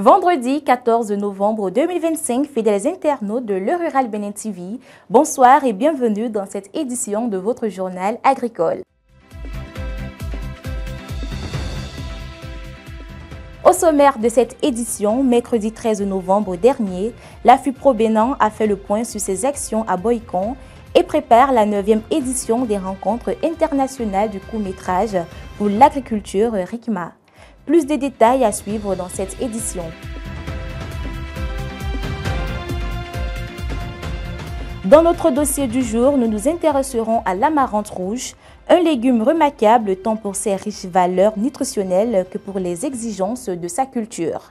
Vendredi 14 novembre 2025, fidèles internautes de Le Rural Bénin TV, bonsoir et bienvenue dans cette édition de votre journal agricole. Au sommaire de cette édition, mercredi 13 novembre dernier, la FUPRO Bénin a fait le point sur ses actions à Boycon et prépare la 9e édition des rencontres internationales du court-métrage pour l'agriculture RICMA. Plus de détails à suivre dans cette édition. Dans notre dossier du jour, nous nous intéresserons à l'amarante rouge, un légume remarquable tant pour ses riches valeurs nutritionnelles que pour les exigences de sa culture.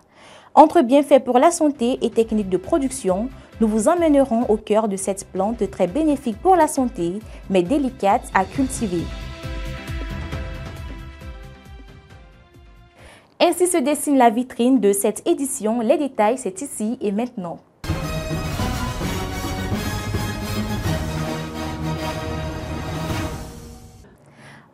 Entre bienfaits pour la santé et techniques de production, nous vous emmènerons au cœur de cette plante très bénéfique pour la santé, mais délicate à cultiver. Ainsi se dessine la vitrine de cette édition. Les détails, c'est ici et maintenant.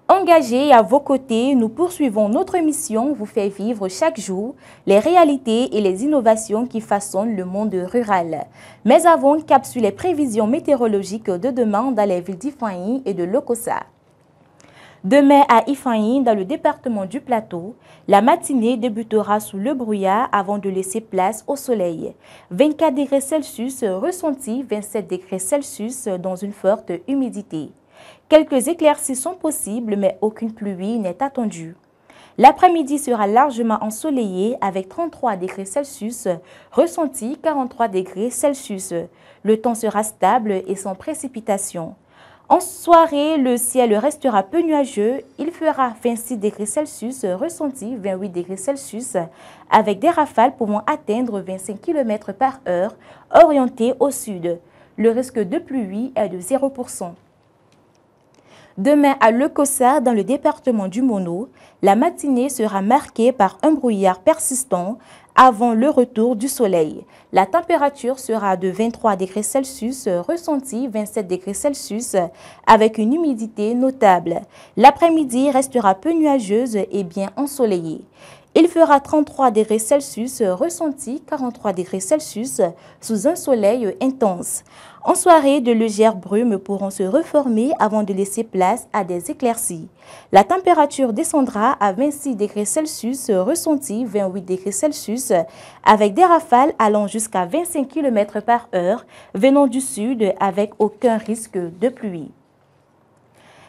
Engagés à vos côtés, nous poursuivons notre mission, vous faire vivre chaque jour les réalités et les innovations qui façonnent le monde rural. Mais avant, cap sur les prévisions météorologiques de demain dans les villes d'Ifaïn et de Lokossa. Demain à Ifaïn, dans le département du Plateau, la matinée débutera sous le brouillard avant de laisser place au soleil. 24 degrés Celsius ressenti, 27 degrés Celsius dans une forte humidité. Quelques éclaircies sont possibles, mais aucune pluie n'est attendue. L'après-midi sera largement ensoleillé avec 33 degrés Celsius, ressenti 43 degrés Celsius. Le temps sera stable et sans précipitation. En soirée, le ciel restera peu nuageux. Il fera 26 degrés Celsius, ressenti 28 degrés Celsius, avec des rafales pouvant atteindre 25 km/h, orientées au sud. Le risque de pluie est de 0%. Demain à Lokossa, dans le département du Mono, la matinée sera marquée par un brouillard persistant avant le retour du soleil. La température sera de 23 degrés Celsius, ressenti 27 degrés Celsius, avec une humidité notable. L'après-midi restera peu nuageuse et bien ensoleillée. Il fera 33 degrés Celsius, ressenti 43 degrés Celsius, sous un soleil intense. En soirée, de légères brumes pourront se reformer avant de laisser place à des éclaircies. La température descendra à 26 degrés Celsius, ressenti 28 degrés Celsius, avec des rafales allant jusqu'à 25 km/h venant du sud avec aucun risque de pluie.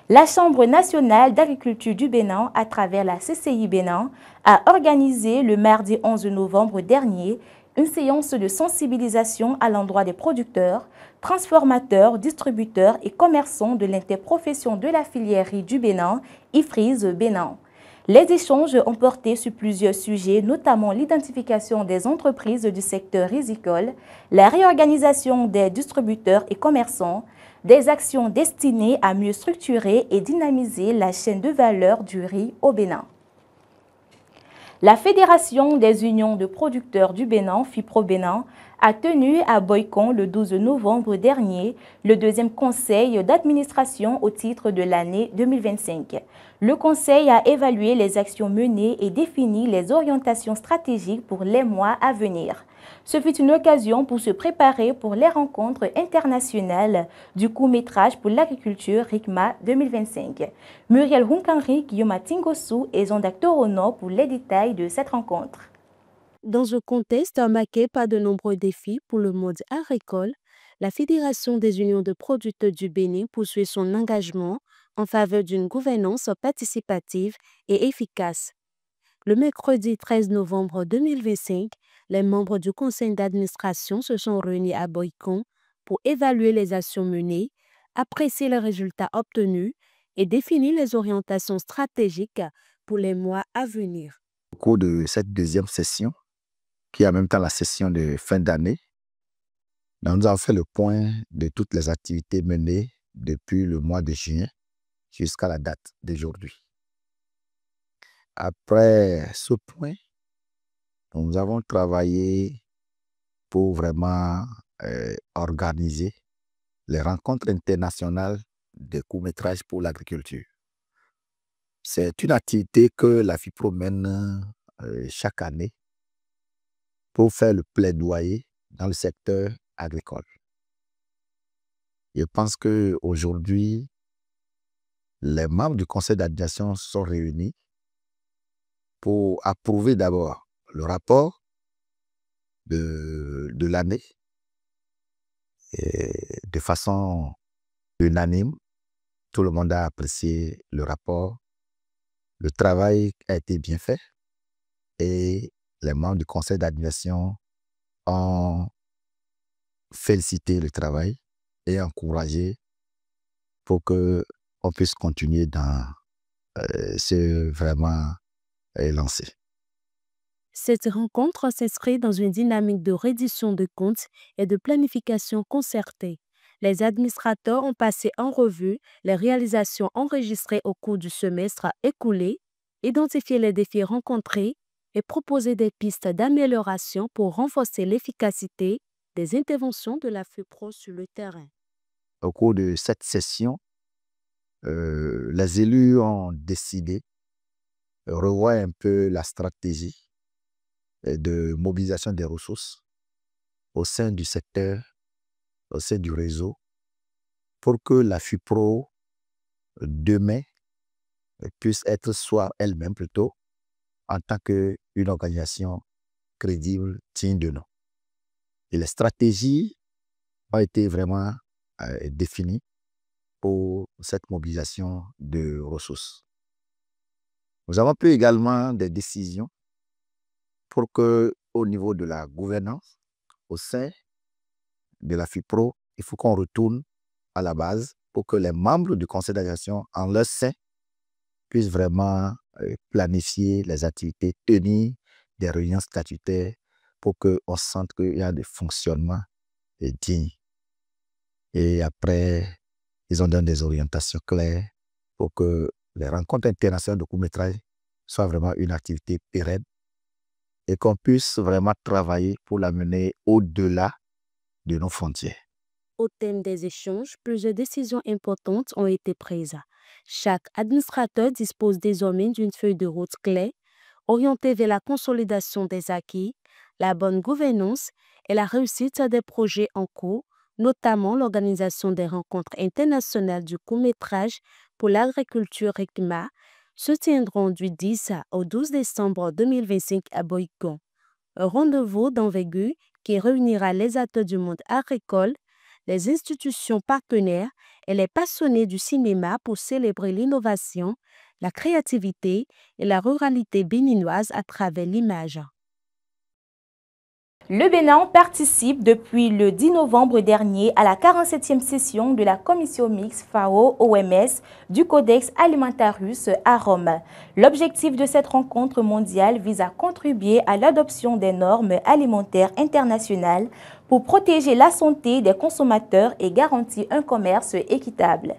La Chambre nationale d'agriculture du Bénin, à travers la CCI Bénin, a organisé le mardi 11 novembre dernier une séance de sensibilisation à l'endroit des producteurs, transformateurs, distributeurs et commerçants de l'interprofession de la filière riz du Bénin, IFRIZ Bénin. Les échanges ont porté sur plusieurs sujets, notamment l'identification des entreprises du secteur rizicole, la réorganisation des distributeurs et commerçants, des actions destinées à mieux structurer et dynamiser la chaîne de valeur du riz au Bénin. La Fédération des unions de producteurs du Bénin, FIPRO Bénin, a tenu à Boycon le 12 novembre dernier le deuxième conseil d'administration au titre de l'année 2025. Le conseil a évalué les actions menées et défini les orientations stratégiques pour les mois à venir. Ce fut une occasion pour se préparer pour les rencontres internationales du court-métrage pour l'agriculture RICMA 2025. Muriel Hunkanri, Guillaume Tingosu et Zondak Torono pour les détails de cette rencontre. Dans un contexte marqué par de nombreux défis pour le monde agricole, la Fédération des unions de producteurs du Bénin poursuit son engagement en faveur d'une gouvernance participative et efficace. Le mercredi 13 novembre 2025, les membres du conseil d'administration se sont réunis à Boycon pour évaluer les actions menées, apprécier les résultats obtenus et définir les orientations stratégiques pour les mois à venir. Au cours de cette deuxième session, qui est en même temps la session de fin d'année, nous avons fait le point de toutes les activités menées depuis le mois de juin jusqu'à la date d'aujourd'hui. Après ce point, nous avons travaillé pour vraiment organiser les rencontres internationales de court-métrage pour l'agriculture. C'est une activité que la FIPRO mène chaque année pour faire le plaidoyer dans le secteur agricole. Je pense qu'aujourd'hui, les membres du conseil d'administration sont réunis pour approuver d'abord le rapport de l'année et de façon unanime. Tout le monde a apprécié le rapport. Le travail a été bien fait et les membres du conseil d'administration ont félicité le travail et encouragé pour qu'on puisse continuer dans ce vraiment lancé. Cette rencontre s'inscrit dans une dynamique de reddition de comptes et de planification concertée. Les administrateurs ont passé en revue les réalisations enregistrées au cours du semestre écoulé, identifié les défis rencontrés et proposé des pistes d'amélioration pour renforcer l'efficacité des interventions de la FUPRO sur le terrain. Au cours de cette session, les élus ont décidé de revoir un peu la stratégie de mobilisation des ressources au sein du secteur, au sein du réseau, pour que la FUPRO, demain, puisse être soit elle-même plutôt, en tant qu'une organisation crédible, digne de nom. Et les stratégies ont été vraiment définies pour cette mobilisation de ressources. Nous avons pris également des décisions pour qu'au niveau de la gouvernance, au sein de la FUPRO, il faut qu'on retourne à la base pour que les membres du conseil d'administration en leur sein puissent vraiment planifier les activités, tenir des réunions statutaires pour qu'on sente qu'il y a des fonctionnements dignes. Et après, ils ont donné des orientations claires pour que les rencontres internationales de court-métrage soient vraiment une activité pérenne et qu'on puisse vraiment travailler pour la mener au-delà de nos frontières. Au thème des échanges, plusieurs décisions importantes ont été prises. Chaque administrateur dispose désormais d'une feuille de route claire, orientée vers la consolidation des acquis, la bonne gouvernance et la réussite des projets en cours, notamment l'organisation des rencontres internationales du court-métrage pour l'agriculture RICMA, se tiendront du 10 au 12 décembre 2025 à Boïcon. Un rendez-vous d'envergure qui réunira les acteurs du monde agricole, les institutions partenaires et les passionnés du cinéma pour célébrer l'innovation, la créativité et la ruralité béninoise à travers l'image. Le Bénin participe depuis le 10 novembre dernier à la 47e session de la commission mixte FAO-OMS du Codex Alimentarius à Rome. L'objectif de cette rencontre mondiale vise à contribuer à l'adoption des normes alimentaires internationales pour protéger la santé des consommateurs et garantir un commerce équitable.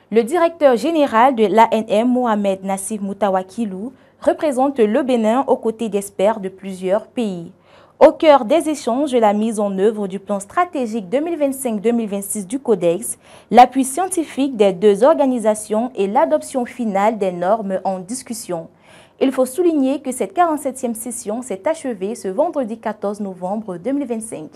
Le directeur général de l'ANM, Mohamed Nassif Moutawakilou, représente le Bénin aux côtés d'experts de plusieurs pays. Au cœur des échanges, la mise en œuvre du plan stratégique 2025-2026 du Codex, l'appui scientifique des deux organisations et l'adoption finale des normes en discussion. Il faut souligner que cette 47e session s'est achevée ce vendredi 14 novembre 2025.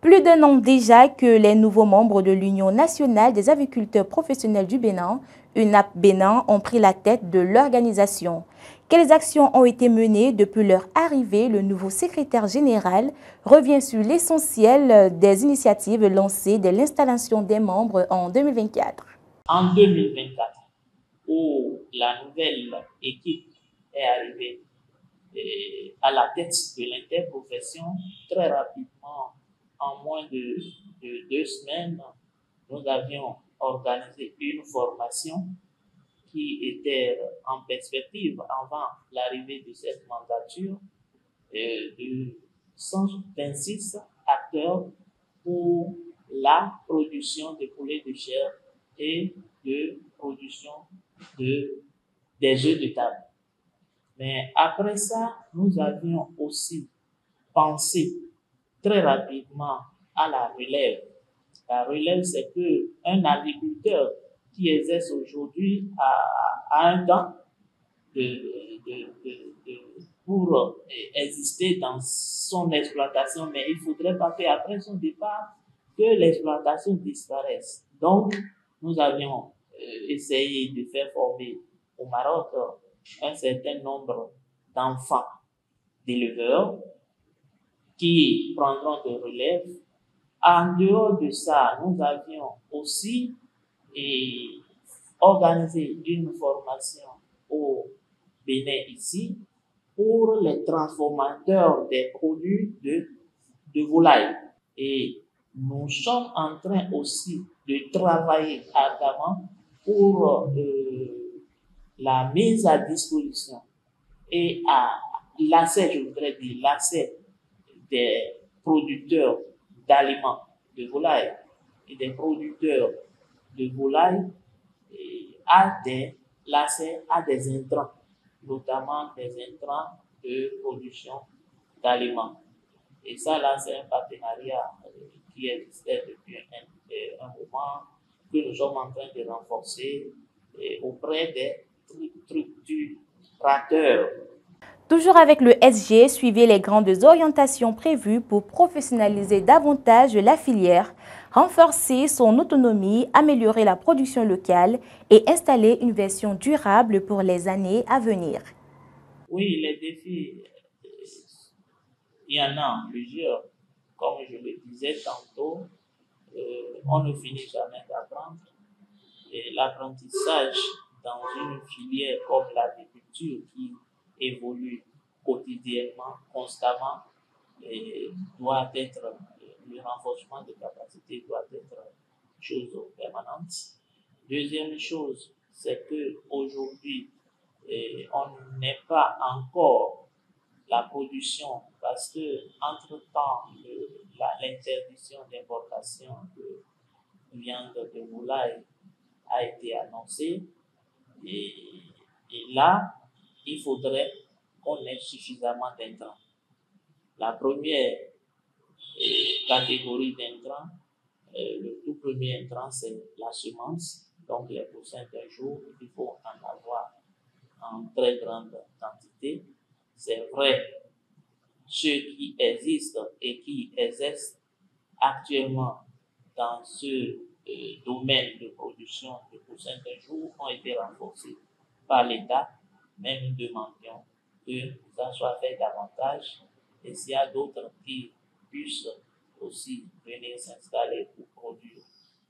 Plus d'un an déjà que les nouveaux membres de l'Union nationale des agriculteurs professionnels du Bénin, UNAP Bénin, ont pris la tête de l'organisation. Quelles actions ont été menées depuis leur arrivée? Le nouveau secrétaire général revient sur l'essentiel des initiatives lancées dès l'installation des membres en 2024. En 2024, où la nouvelle équipe est arrivée à la tête de l'interprofession, très rapidement, en moins de 2 semaines, nous avions organisé une formation qui était en perspective avant l'arrivée de cette mandature de 126 acteurs pour la production de poulets de chair et de production des œufs de table. Mais après ça, nous avions aussi pensé très rapidement à la relève. La relève, c'est qu'un agriculteur qui exerce aujourd'hui à un temps pour exister dans son exploitation, mais il ne faudrait pas qu'après son départ, que l'exploitation disparaisse. Donc, nous avions essayé de faire former au Maroc un certain nombre d'enfants d'éleveurs qui prendront de relève. En dehors de ça, nous avions aussi organisé une formation au Bénin ici pour les transformateurs des produits de volaille. Et nous sommes en train aussi de travailler ardemment pour la mise à disposition et à l'accès, je voudrais dire, l'accès des producteurs d'aliments de volaille et des producteurs de volaille l'accès à des intrants, notamment des intrants de production d'aliments. Et ça, là, c'est un partenariat qui existait depuis un moment, que nous sommes en train de renforcer auprès des structurateurs. Toujours avec le SG, suivez les grandes orientations prévues pour professionnaliser davantage la filière, renforcer son autonomie, améliorer la production locale et installer une version durable pour les années à venir. Oui, les défis, il y en a plusieurs. Comme je le disais tantôt, on ne finit jamais d'apprendre. Et l'apprentissage dans une filière comme l'agriculture qui évolue quotidiennement, constamment, doit être, le renforcement de capacités doit être chose permanente. Deuxième chose, c'est qu'aujourd'hui, on n'est pas encore la production parce que entre-temps, l'interdiction d'importation de viande de volaille a été annoncée et là, il faudrait qu'on ait suffisamment d'intrants. La première catégorie d'intrants, le tout premier intrant, c'est la semence, donc les poussins d'un jour, il faut en avoir en très grande quantité. C'est vrai, ceux qui existent et qui exercent actuellement dans ce domaine de production de poussins d'un jour ont été renforcés par l'État, mais nous demandions que ça soit fait davantage et s'il y a d'autres qui puissent aussi venir s'installer pour produire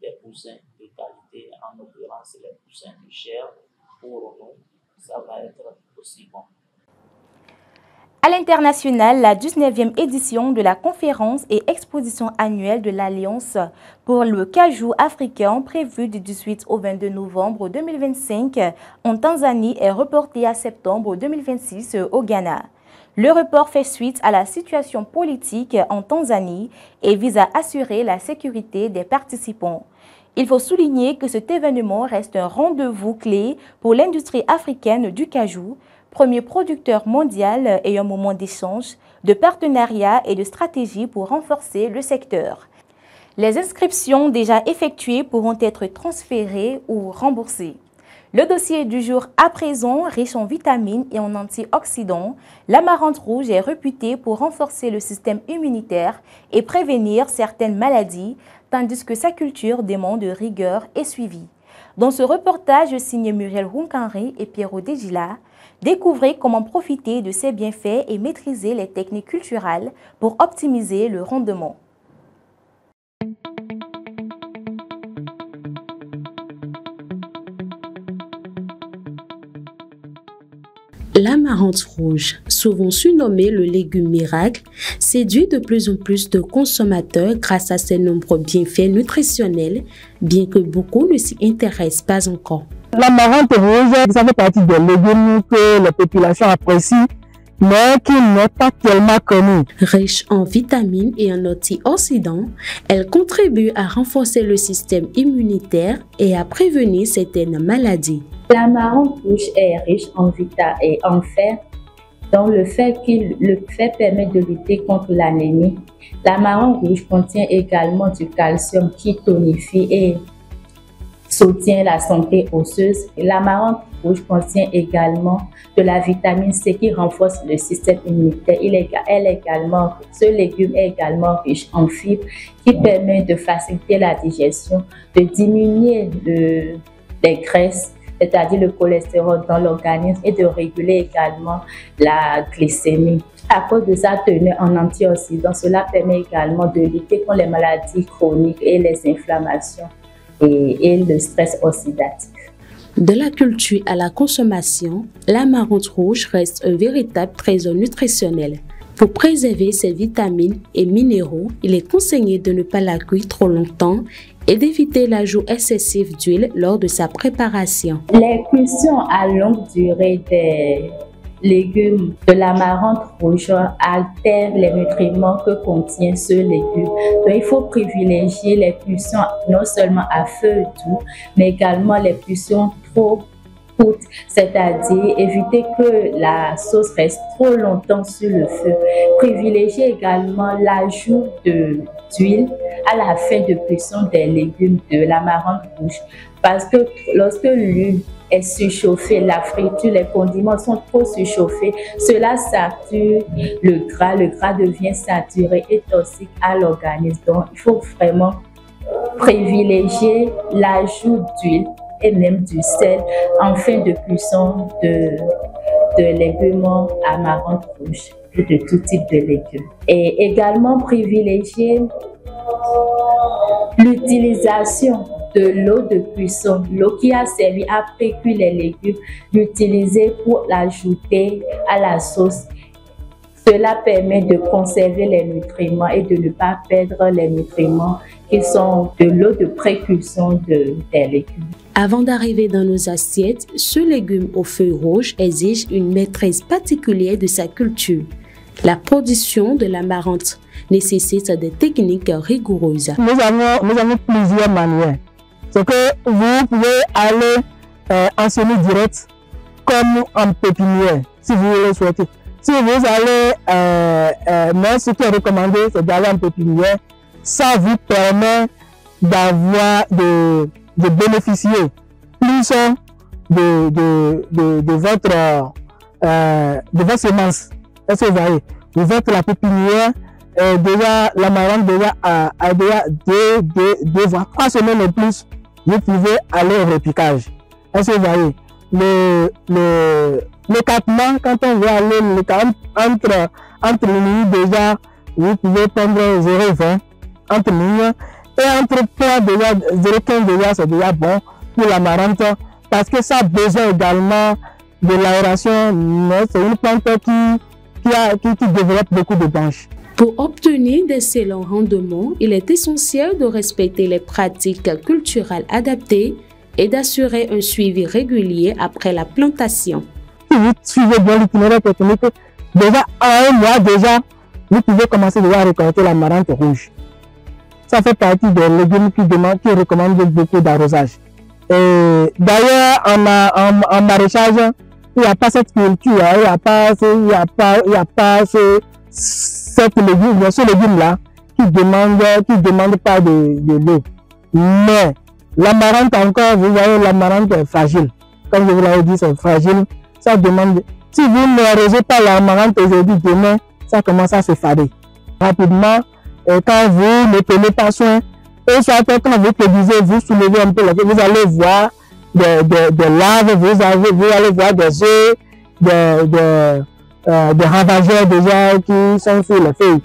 des poussins de qualité, en l'occurrence les poussins de chair, pour nous, ça va être aussi bon. À l'international, la 19e édition de la conférence et exposition annuelle de l'Alliance pour le cajou africain prévue du 18 au 22 novembre 2025 en Tanzanie est reportée à septembre 2026 au Ghana. Le report fait suite à la situation politique en Tanzanie et vise à assurer la sécurité des participants. Il faut souligner que cet événement reste un rendez-vous clé pour l'industrie africaine du cajou, premier producteur mondial et un moment d'échange, de partenariat et de stratégie pour renforcer le secteur. Les inscriptions déjà effectuées pourront être transférées ou remboursées. Le dossier du jour à présent, riche en vitamines et en antioxydants, l'amarante rouge est réputée pour renforcer le système immunitaire et prévenir certaines maladies, tandis que sa culture demande rigueur et suivi. Dans ce reportage signé Muriel Hunkanri et Pierrot Dejila, découvrez comment profiter de ces bienfaits et maîtriser les techniques culturelles pour optimiser le rendement. L'amarante rouge, souvent surnommé le légume miracle, séduit de plus en plus de consommateurs grâce à ses nombreux bienfaits nutritionnels, bien que beaucoup ne s'y intéressent pas encore. L'amarante rouge, ça fait partie des légumes que la population apprécie, mais qui n'est pas tellement connue. Riche en vitamines et en antioxydants, elle contribue à renforcer le système immunitaire et à prévenir certaines maladies. L'amarante rouge est riche en vitamines et en fer, dont le fer permet de lutter contre l'anémie. L'amarante rouge contient également du calcium qui tonifie et soutient la santé osseuse. L'amarante rouge contient également de la vitamine C qui renforce le système immunitaire. Ce légume est également riche en fibres qui permet de faciliter la digestion, de diminuer les graisses, c'est-à-dire le cholestérol dans l'organisme, et de réguler également la glycémie. À cause de sa tenue en antioxydants, cela permet également de lutter contre les maladies chroniques et les inflammations et le stress oxydatif. De la culture à la consommation, l'amarante rouge reste un véritable trésor nutritionnel. Pour préserver ses vitamines et minéraux, il est conseillé de ne pas la cuire trop longtemps et d'éviter l'ajout excessif d'huile lors de sa préparation. Les cuissons à longue durée des légumes de l'amarante rouge altèrent les nutriments que contient ce légume. Donc, il faut privilégier les cuissons non seulement à feu doux, mais également les cuissons trop courtes, c'est-à-dire éviter que la sauce reste trop longtemps sur le feu. Privilégier également l'ajout d'huile à la fin de cuisson des légumes de l'amarante rouge, parce que lorsque l'huile est surchauffée, la friture, les condiments sont trop surchauffés, cela sature le gras devient saturé et toxique à l'organisme. Donc, il faut vraiment privilégier l'ajout d'huile et même du sel en fin de cuisson de légumes amarantes rouges et de tout type de légumes. Et également privilégier l'utilisation de l'eau de cuisson, l'eau qui a servi à pré-cuire les légumes, l'utiliser pour l'ajouter à la sauce. Cela permet de conserver les nutriments et de ne pas perdre les nutriments qui sont de l'eau de pré-cuisson des légumes. Avant d'arriver dans nos assiettes, ce légume aux feuilles rouges exige une maîtrise particulière de sa culture. La production de l'amarante nécessite des techniques rigoureuses. Nous avons plusieurs manières. C'est que vous pouvez aller en semis direct comme en pépinière, si vous le souhaitez. Si vous allez, mais ce qui est recommandé, c'est d'aller en pépinière. Ça vous permet d'avoir de bénéficier plus de votre semence. Est-ce que vous voyez? Vous faites la pépinière, déjà l'amarante a déjà 2 voire 3 semaines et plus, vous pouvez aller au repiquage. Est-ce que vous voyez? Le capement, quand on veut aller entre les lignes, déjà, vous pouvez prendre 0,20 entre lignes. Et entre poids, déjà 0,15 déjà, c'est déjà bon pour l'amarante parce que ça a besoin également de l'aération. C'est une plante qui développe beaucoup de branches. Pour obtenir d'excellents rendements, il est essentiel de respecter les pratiques culturelles adaptées et d'assurer un suivi régulier après la plantation. Si vous suivez bien l'itinéraire technique, déjà en 1 mois, déjà, vous pouvez commencer déjà à récolter l'amarante rouge. Ça fait partie des légumes qui recommandent beaucoup d'arrosage. D'ailleurs, en maraîchage, il n'y a pas cette culture, il n'y a pas ce légume-là qui demande pas de l'eau. Mais l'amarante encore, vous voyez, l'amarante est fragile. Comme je vous l'avais dit, c'est fragile. Ça demande. Si vous n'arrosez pas l'amarante aujourd'hui, demain, ça commence à se fader rapidement. Et quand vous ne prenez pas soin, et soit quand vous produisez, vous soulevez un peu, vous allez voir des larves, vous allez voir des œufs, des ravageurs déjà qui sont sur les feuilles.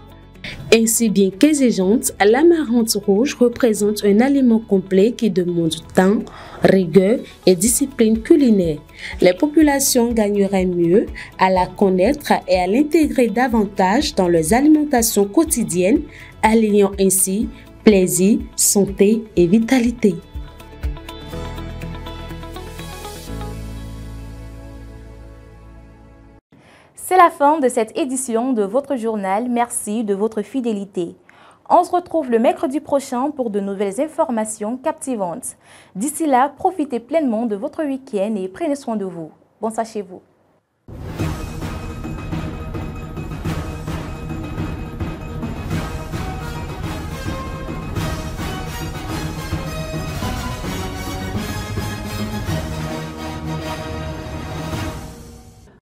Ainsi bien qu'exigeante, l'amarante rouge représente un aliment complet qui demande temps, rigueur et discipline culinaire. Les populations gagneraient mieux à la connaître et à l'intégrer davantage dans leurs alimentations quotidiennes, alliant ainsi plaisir, santé et vitalité. C'est la fin de cette édition de votre journal. Merci de votre fidélité. On se retrouve le mercredi prochain pour de nouvelles informations captivantes. D'ici là, profitez pleinement de votre week-end et prenez soin de vous. Bonsoir chez vous.